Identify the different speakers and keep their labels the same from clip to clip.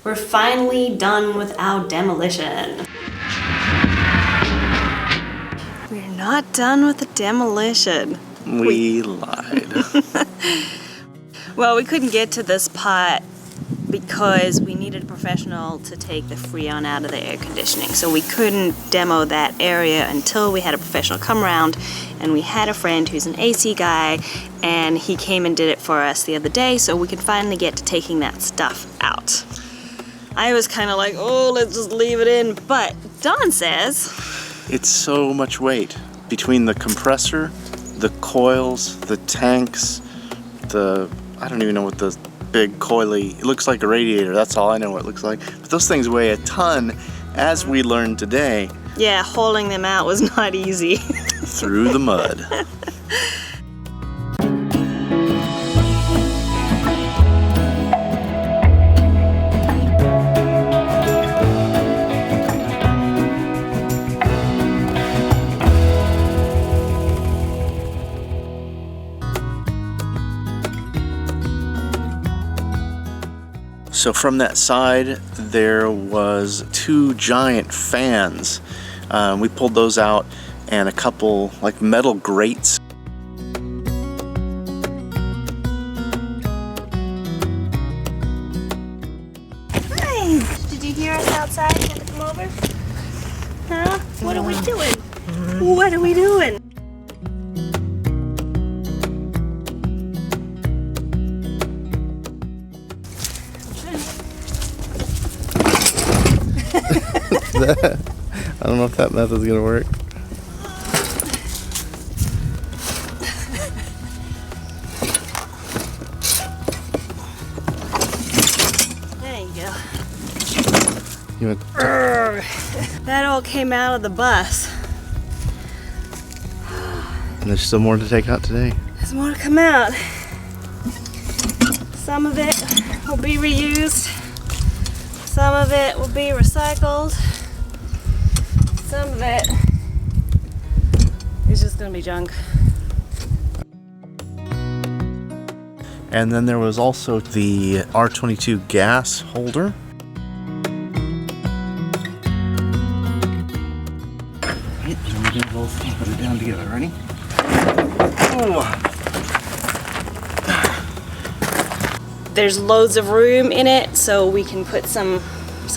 Speaker 1: We're finally done with our demolition. We're not done with the demolition.
Speaker 2: We lied.
Speaker 1: Well, we couldn't get to this part because we needed a professional to take the Freon out of the air conditioning. So we couldn't demo that area until we had a professional come around, and we had a friend who's an AC guy, and he came and did it for us the other day so we could finally get to taking that stuff out. I was kind of like, oh, let's just leave it in, but Don says
Speaker 2: It's so much weight between the compressor, the coils, the tanks, I don't even know what the big coily, it looks like a radiator, that's all I know what it looks like. But those things weigh a ton, as we learned today.
Speaker 1: Yeah, hauling them out was not easy.
Speaker 2: Through the mud. So from that side, there was 2 giant fans. We pulled those out, and a couple like metal grates.
Speaker 1: Hi! Did you hear us outside? Had to come over? Huh? What are we doing? What are we doing?
Speaker 2: I don't know if that method's gonna work.
Speaker 1: There you go.
Speaker 2: You went,
Speaker 1: That all came out of the bus.
Speaker 2: and there's still more to take out today.
Speaker 1: There's more to come out. Some of it will be reused. Some of it will be recycled. Some of it is just gonna be junk.
Speaker 2: And then there was also the R22 gas holder. Right, and we're gonna both put it down together. Ready? Oh.
Speaker 1: There's loads of room in it, so we can put some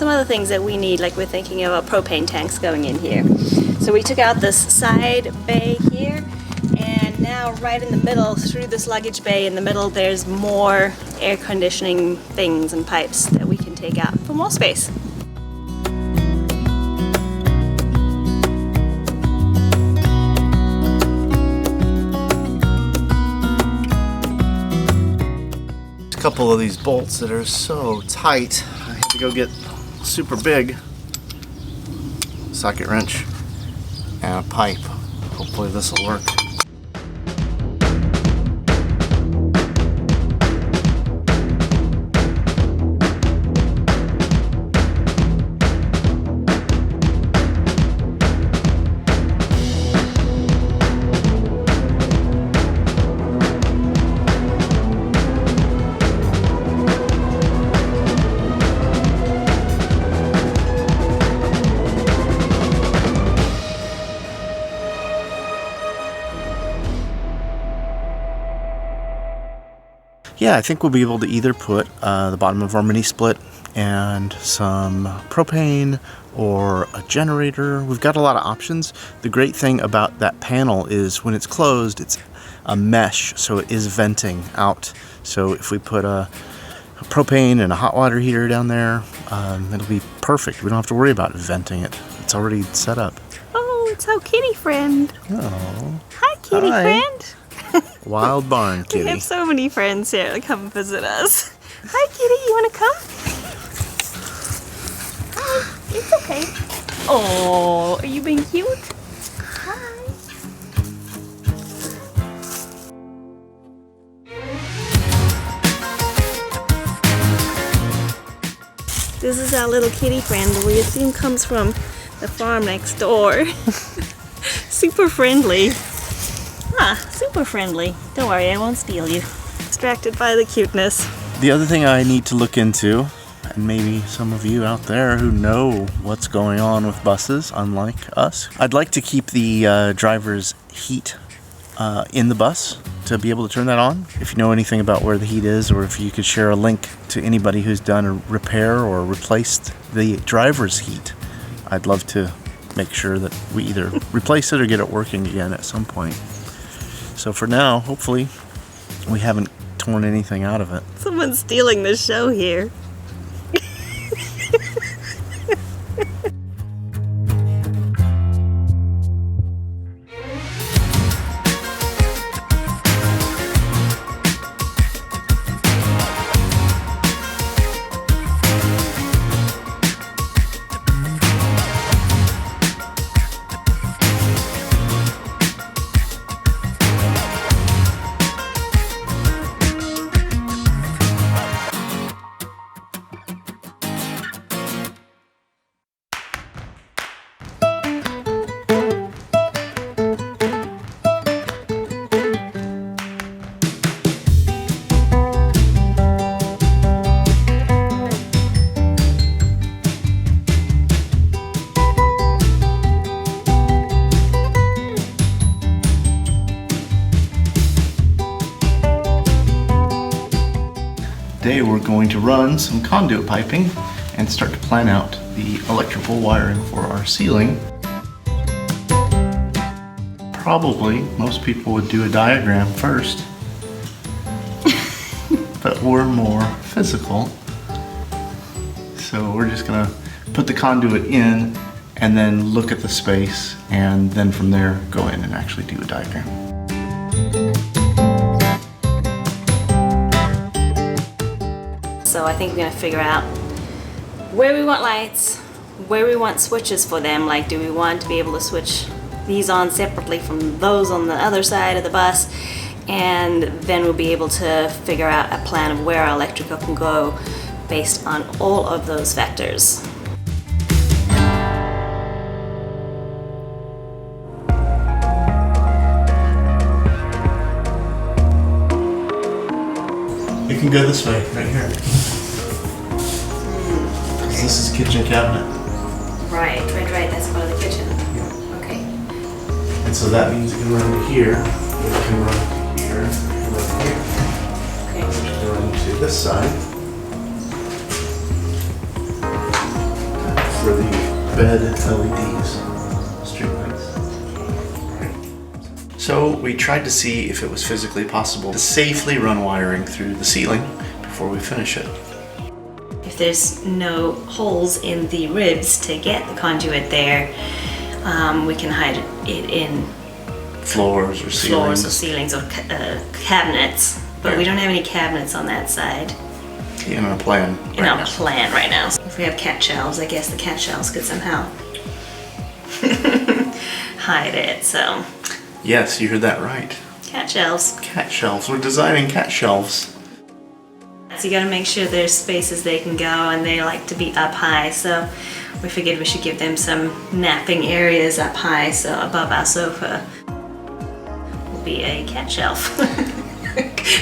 Speaker 1: other things that we need, like we're thinking of propane tanks going in here. So we took out this side bay here, and now right in the middle, through this luggage bay in the middle, there's more air conditioning things and pipes that we can take out for more space.
Speaker 2: A couple of these bolts that are so tight, I had to go get super big socket wrench and a pipe. Hopefully this will work. Yeah, I think we'll be able to either put the bottom of our mini split and some propane or a generator. We've got a lot of options. The great thing about that panel is when it's closed, it's a mesh, so it is venting out. So if we put a propane and a hot water heater down there, it'll be perfect. We don't have to worry about venting it. It's already set up.
Speaker 1: Oh, it's our kitty friend.
Speaker 2: Oh.
Speaker 1: Hi, kitty friend.
Speaker 2: Wild barn kitty.
Speaker 1: We have so many friends here to come visit us. Hi, kitty. You want to come? Hi. It's okay. Oh, are you being cute? Hi. This is our little kitty friend. We assume comes from the farm next door. Super friendly. Super friendly. Don't worry, I won't steal you. Distracted by the cuteness.
Speaker 2: The other thing I need to look into, and maybe some of you out there who know what's going on with buses, unlike us. I'd like to keep the driver's heat in the bus to be able to turn that on. If you know anything about where the heat is, or if you could share a link to anybody who's done a repair or replaced the driver's heat, I'd love to make sure that we either replace it or get it working again at some point. So for now, hopefully, we haven't torn anything out of it.
Speaker 1: Someone's stealing the show here.
Speaker 2: Today we're going to run some conduit piping and start to plan out the electrical wiring for our ceiling. Probably most people would do a diagram first, but we're more physical. So we're just gonna put the conduit in and then look at the space, and then from there go in and actually do a diagram.
Speaker 1: So I think we're gonna figure out where we want lights, where we want switches for them. Like, do we want to be able to switch these on separately from those on the other side of the bus? And then we'll be able to figure out a plan of where our electrical can go based on all of those vectors.
Speaker 2: You can go this way, right here.
Speaker 1: Okay.
Speaker 2: This is kitchen cabinet.
Speaker 1: Right, that's part of the kitchen.
Speaker 2: Yeah.
Speaker 1: Okay.
Speaker 2: And so that means you can run to here, you can run to here, you can run to here.
Speaker 1: Okay.
Speaker 2: You can run to this side for the bed LEDs, street lights. So we tried to see if it was physically possible to safely run wiring through the ceiling before we finish it.
Speaker 1: If there's no holes in the ribs to get the conduit there, we can hide it in
Speaker 2: Floors or ceilings.
Speaker 1: or cabinets. But
Speaker 2: Yeah.
Speaker 1: we don't have any cabinets on that side
Speaker 2: In our plan.
Speaker 1: in our plan right now. So if we have cat shelves, I guess the cat shelves could somehow hide it. So
Speaker 2: Yes, you heard that right.
Speaker 1: cat shelves.
Speaker 2: Cat shelves. We're designing cat shelves.
Speaker 1: So you gotta make sure there's spaces they can go, and they like to be up high. So we figured we should give them some napping areas up high. So above our sofa will be a cat shelf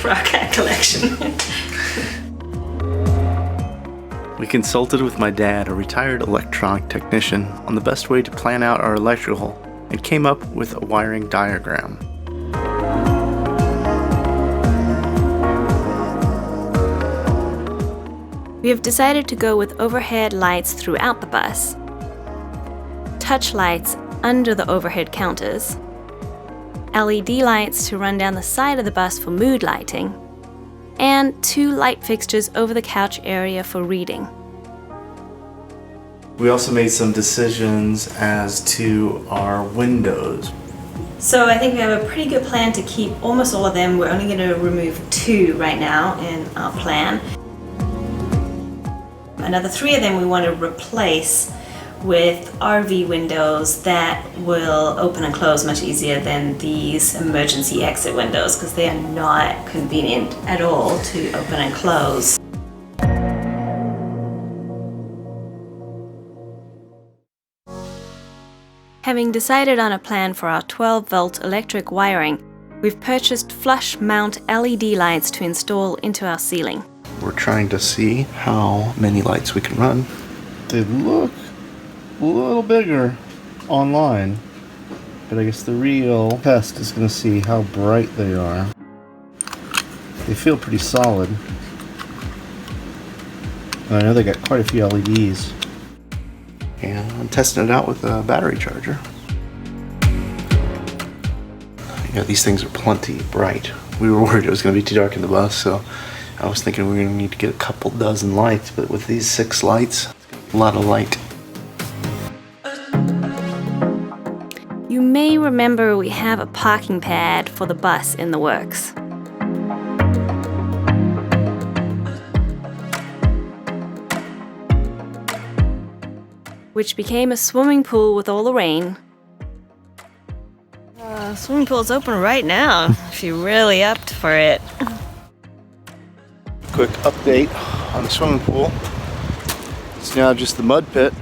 Speaker 1: for our cat collection.
Speaker 2: We consulted with my dad, a retired electronic technician, on the best way to plan out our electrical and came up with a wiring diagram.
Speaker 1: We have decided to go with overhead lights throughout the bus, touch lights under the overhead counters, LED lights to run down the side of the bus for mood lighting, and 2 light fixtures over the couch area for reading.
Speaker 2: We also made some decisions as to our windows.
Speaker 1: So I think we have a pretty good plan to keep almost all of them. We're only going to remove 2 right now in our plan. Another 3 of them we want to replace with RV windows that will open and close much easier than these emergency exit windows, because they are not convenient at all to open and close. Having decided on a plan for our 12-volt electric wiring, we've purchased flush mount LED lights to install into our ceiling.
Speaker 2: We're trying to see how many lights we can run. They look a little bigger online, but I guess the real test is going to see how bright they are. They feel pretty solid. And I know they got quite a few LEDs. And I'm testing it out with a battery charger. Yeah, these things are plenty bright. We were worried it was going to be too dark in the bus, so I was thinking we were going to need to get a couple dozen lights, but with these 6 lights, a lot of light.
Speaker 1: You may remember we have a parking pad for the bus in the works. Which became a swimming pool with all the rain. Swimming pool's open right now, if you're really up for it.
Speaker 2: Quick update on the swimming pool. It's now just the mud pit.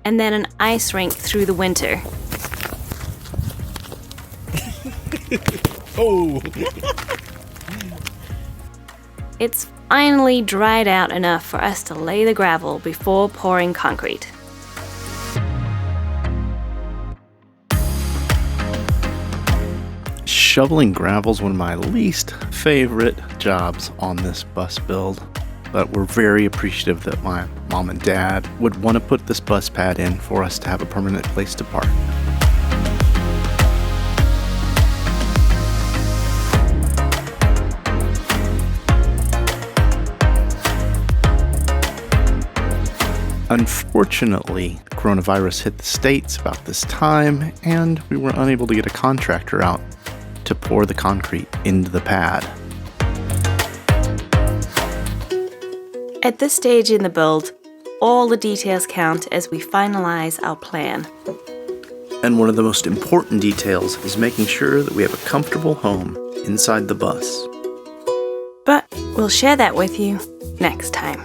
Speaker 1: And then an ice rink through the winter.
Speaker 2: Oh!
Speaker 1: It's finally dried out enough for us to lay the gravel before pouring concrete.
Speaker 2: Shoveling gravel is one of my least favorite jobs on this bus build, but we're very appreciative that my mom and dad would want to put this bus pad in for us to have a permanent place to park. Unfortunately, coronavirus hit the States about this time, and we were unable to get a contractor out to pour the concrete into the pad.
Speaker 1: At this stage in the build, all the details count as we finalize our plan.
Speaker 2: And one of the most important details is making sure that we have a comfortable home inside the bus.
Speaker 1: But we'll share that with you next time.